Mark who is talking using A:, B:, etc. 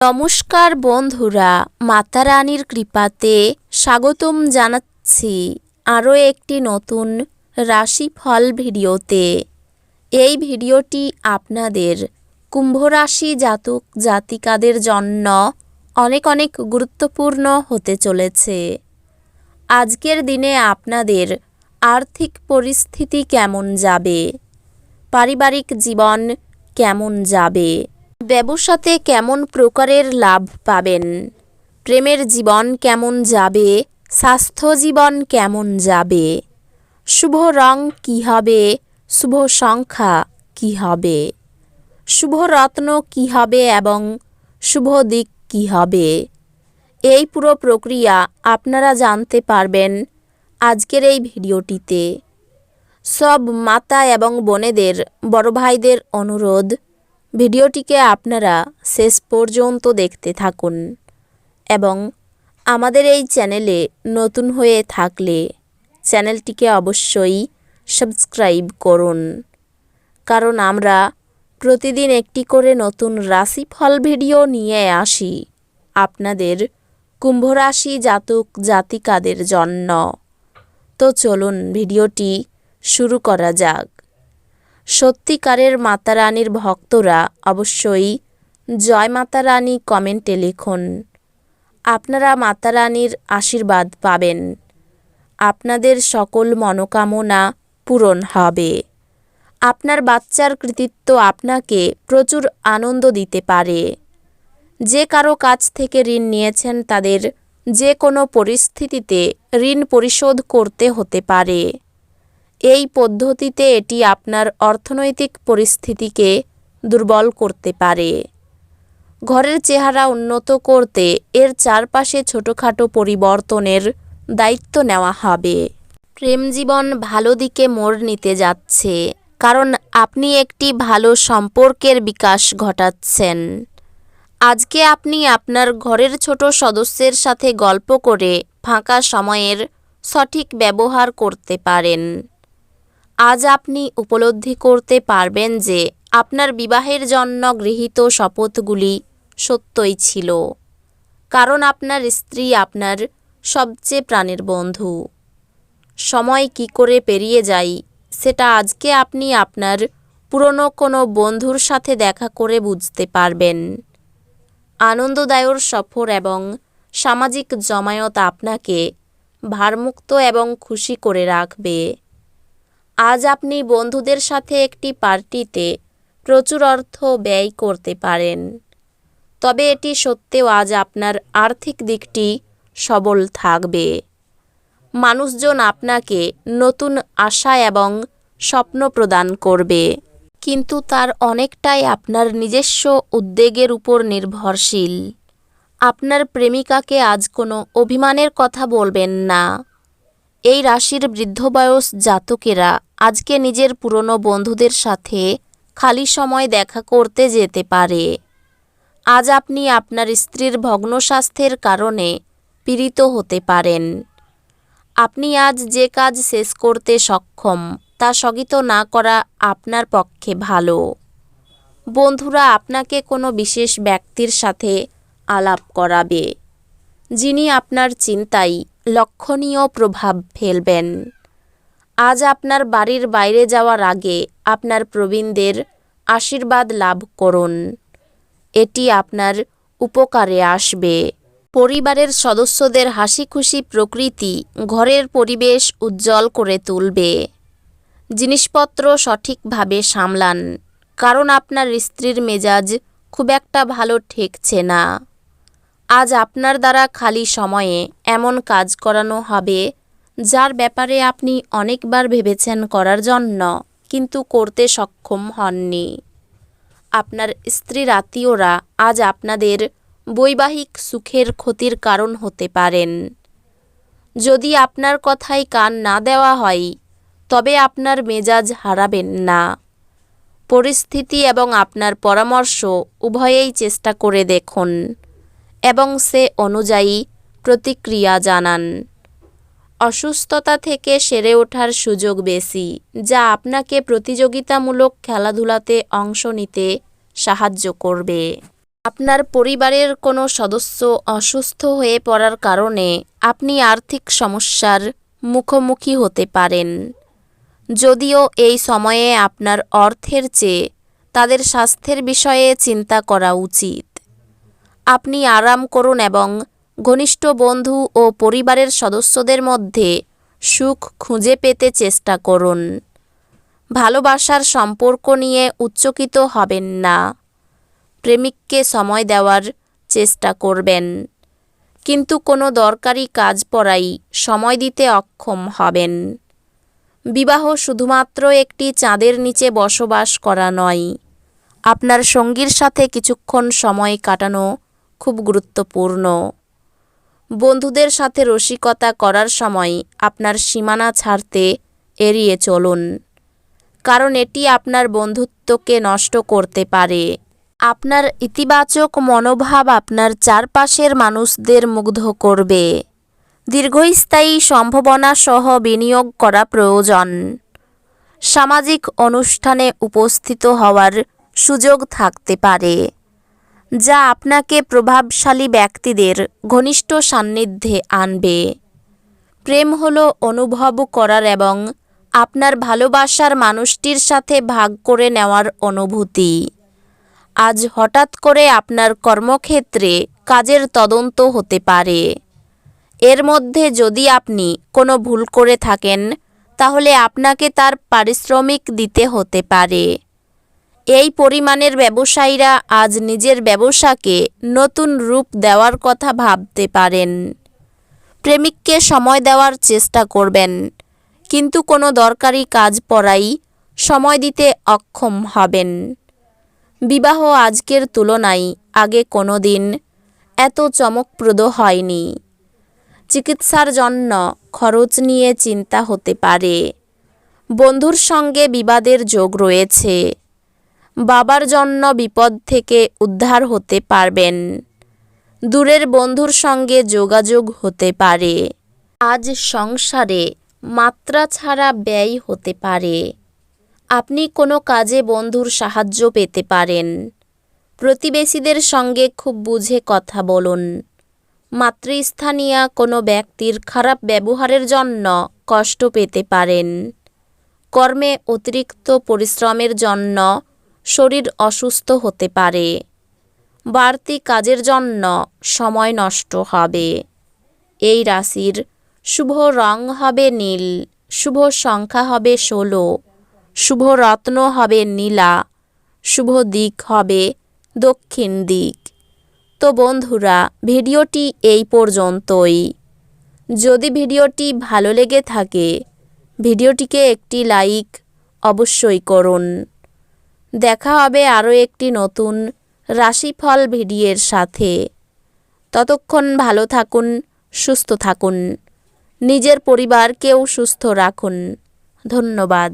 A: নমস্কার বন্ধুরা, মাতা রানীর কৃপাতে স্বাগতম জানাচ্ছি আরও একটি নতুন রাশিফল ভিডিওতে। এই ভিডিওটি আপনাদের কুম্ভ রাশি জাতক জাতিকাদের জন্য অনেক অনেক গুরুত্বপূর্ণ হতে চলেছে। আজকের দিনে আপনাদের আর্থিক পরিস্থিতি কেমন যাবে, পারিবারিক জীবন কেমন যাবে, ব্যবসাতে কেমন প্রকারের লাভ পাবেন, প্রেমের জীবন কেমন যাবে, স্বাস্থ্য জীবন কেমন যাবে, শুভ রং কী হবে, শুভ সংখ্যা কী হবে, শুভ রত্ন কী হবে এবং শুভ দিক কী হবে, এই পুরো প্রক্রিয়া আপনারা জানতে পারবেন আজকের এই ভিডিওটিতে। সব মাতা এবং বোনেদের, বড় ভাইদের অনুরোধ, ভিডিওটিকে আপনারা শেষ পর্যন্ত দেখতে থাকুন এবং আমাদের এই চ্যানেলে নতুন হয়ে থাকলে চ্যানেলটিকে অবশ্যই সাবস্ক্রাইব করুন, কারণ আমরা প্রতিদিন একটি করে নতুন রাশিফল ভিডিও নিয়ে আসি আপনাদের কুম্ভ রাশি জাতক জাতিকাদের জন্য। তো চলুন ভিডিওটি শুরু করা যাক। সত্যিকারের মাতা রানীর ভক্তরা অবশ্যই জয় মাতা রানী কমেন্টে লিখুন। আপনারা মাতা রানীর আশীর্বাদ পাবেন, আপনাদের সকল মনোকামনা পূরণ হবে। আপনার বাচ্চার কৃতিত্ব আপনাকে প্রচুর আনন্দ দিতে পারে। যে কারো কাছ থেকে ঋণ নিয়েছেন তাদের যে কোনো পরিস্থিতিতে ঋণ পরিশোধ করতে হতে পারে। এই পদ্ধতিতে এটি আপনার অর্থনৈতিক পরিস্থিতিকে দুর্বল করতে পারে। ঘরের চেহারা উন্নত করতে এর চারপাশে ছোটোখাটো পরিবর্তনের দায়িত্ব নেওয়া হবে। প্রেম জীবন ভালো দিকে মোড় নিতে যাচ্ছে, কারণ আপনি একটি ভালো সম্পর্কের বিকাশ ঘটাচ্ছেন। আজকে আপনি আপনার ঘরের ছোট সদস্যের সাথে গল্প করে ফাঁকা সময়ের সঠিক ব্যবহার করতে পারেন। আজ আপনি উপলব্ধি করতে পারবেন যে আপনার বিবাহের জন্য গৃহীত শপথগুলি সত্যই ছিল, কারণ আপনার স্ত্রী আপনার সবচেয়ে প্রাণের বন্ধু। সময় কি করে পেরিয়ে যায় সেটা আজকে আপনি আপনার পুরনো কোনো বন্ধুর সাথে দেখা করে বুঝতে পারবেন। আনন্দদায়ক সফর এবং সামাজিক জমায়েত আপনাকে ভারমুক্ত এবং খুশি করে রাখবে। আজ আপনি বন্ধুদের সাথে একটি পার্টিতে প্রচুর অর্থ ব্যয় করতে পারেন, তবে এটি সত্ত্বেও আজ আপনার আর্থিক দিকটি সবল থাকবে। মানুষজন আপনাকে নতুন আশা এবং স্বপ্ন প্রদান করবে, কিন্তু তার অনেকটাই আপনার নিজস্ব উদ্যোগের উপর নির্ভরশীল। আপনার প্রেমিকাকে আজ কোনো অভিমানের কথা বলবেন না। এই রাশির বৃদ্ধ বয়স জাতকেরা আজকে নিজের পুরনো বন্ধুদের সাথে খালি সময় দেখা করতে যেতে পারে। আজ আপনি আপনার স্ত্রীর ভগ্ন স্বাস্থ্যের কারণে পীড়িত হতে পারেন। আপনি আজ যে কাজ শেষ করতে সক্ষম তা স্থগিত না করা আপনার পক্ষে ভালো। বন্ধুরা আপনাকে কোনো বিশেষ ব্যক্তির সাথে আলাপ করাবে, যিনি আপনার চিন্তায় লক্ষণীয় প্রভাব ফেলবেন। আজ আপনার বাড়ির বাইরে যাওয়ার আগে আপনার প্রবীণদের আশীর্বাদ লাভ করুন, এটি আপনার উপকারে আসবে। পরিবারের সদস্যদের হাসি খুশি প্রকৃতি ঘরের পরিবেশ উজ্জ্বল করে তুলবে। জিনিসপত্র সঠিকভাবে সামলান, কারণ আপনার স্ত্রীর মেজাজ খুব একটা ভালো ঠেকছে না। আজ আপনার দ্বারা খালি সময়ে এমন কাজ করানো হবে যার ব্যাপারে আপনি অনেকবার ভেবেছেন করার জন্য, কিন্তু করতে সক্ষম হননি। আপনার স্ত্রীর আত্মীয়রা আজ আপনাদের বৈবাহিক সুখের ক্ষতির কারণ হতে পারেন। যদি আপনার কথায় কান না দেওয়া হয় তবে আপনার মেজাজ হারাবেন না। পরিস্থিতি এবং আপনার পরামর্শ উভয়েই চেষ্টা করে দেখুন এবং সে অনুযায়ী প্রতিক্রিয়া জানান। অসুস্থতা থেকে সেরে ওঠার সুযোগ বেশি, যা আপনাকে প্রতিযোগিতামূলক খেলাধুলাতে অংশ নিতে সাহায্য করবে। আপনার পরিবারের কোনো সদস্য অসুস্থ হয়ে পড়ার কারণে আপনি আর্থিক সমস্যার মুখোমুখি হতে পারেন। যদিও এই সময়ে আপনার অর্থের চেয়ে তাদের স্বাস্থ্যের বিষয়ে চিন্তা করা উচিত। আপনি আরাম করুন এবং ঘনিষ্ঠ বন্ধু ও পরিবারের সদস্যদের মধ্যে সুখ খুঁজে পেতে চেষ্টা করুন। ভালোবাসার সম্পর্ক নিয়ে উচ্চকিত হবেন না। প্রেমিককে সময় দেওয়ার চেষ্টা করবেন, কিন্তু কোনো দরকারি কাজ পড়াই সময় দিতে অক্ষম হবেন। বিবাহ শুধুমাত্র একটি চাঁদের নিচে বসবাস করা নয়। আপনার সঙ্গীর সাথে কিছুক্ষণ সময় কাটানো খুব গুরুত্বপূর্ণ। বন্ধুদের সাথে রসিকতা করার সময় আপনার সীমানা ছাড়তে এড়িয়ে চলুন, কারণ এটি আপনার বন্ধুত্বকে নষ্ট করতে পারে। আপনার ইতিবাচক মনোভাব আপনার চারপাশের মানুষদের মুগ্ধ করবে। দীর্ঘস্থায়ী সম্ভাবনা সহ বিনিয়োগ করা প্রয়োজন। সামাজিক অনুষ্ঠানে উপস্থিত হওয়ার সুযোগ থাকতে পারে, যা আপনাকে প্রভাবশালী ব্যক্তিদের ঘনিষ্ঠ সান্নিধ্যে আনবে। প্রেম হলো অনুভব করার এবং আপনার ভালোবাসার মানুষটির সাথে ভাগ করে নেওয়ার অনুভূতি। আজ হঠাৎ করে আপনার কর্মক্ষেত্রে কাজের তদন্ত হতে পারে। এর মধ্যে যদি আপনি কোনো ভুল করে থাকেন, তাহলে আপনাকে তার পারিশ্রমিক দিতে হতে পারে। এই পরিমাণের ব্যবসায়ীরা আজ নিজের ব্যবসাকে নতুন রূপ দেওয়ার কথা ভাবতে পারেন। প্রেমিককে সময় দেওয়ার চেষ্টা করবেন, কিন্তু কোনো দরকারি কাজ পড়াই সময় দিতে অক্ষম হবেন। বিবাহ আজকের তুলনায় আগে কোনো দিন এত চমকপ্রদ হয়নি। চিকিৎসার জন্য খরচ নিয়ে চিন্তা হতে পারে। বন্ধুর সঙ্গে বিবাদের যোগ রয়েছে। বাবার জন্য বিপদ থেকে উদ্ধার হতে পারবেন। দূরের বন্ধুর সঙ্গে যোগাযোগ হতে পারে। আজ সংসারে মাত্রা ছাড়া ব্যয় হতে পারে। আপনি কোনো কাজে বন্ধুর সাহায্য পেতে পারেন। প্রতিবেশীদের সঙ্গে খুব বুঝে কথা বলুন। মাতৃস্থানীয় কোনো ব্যক্তির খারাপ ব্যবহারের জন্য কষ্ট পেতে পারেন। কর্মে অতিরিক্ত পরিশ্রমের জন্য শরীর অসুস্থ হতে পারে। বাড়তি কাজের জন্য সময় নষ্ট হবে। এই রাশির শুভ রং হবে নীল, শুভ সংখ্যা হবে 16, শুভ রত্ন হবে নীলা, শুভ দিক হবে দক্ষিণ দিক। তো বন্ধুরা, ভিডিওটি এই পর্যন্তই। যদি ভিডিওটি ভালো লেগে থাকে, ভিডিওটিকে একটি লাইক অবশ্যই করুন। দেখা হবে আরও একটি নতুন রাশিফল ভিডিওর সাথে। ততক্ষণ ভালো থাকুন, সুস্থ থাকুন, নিজের পরিবারকেও সুস্থ রাখুন। ধন্যবাদ।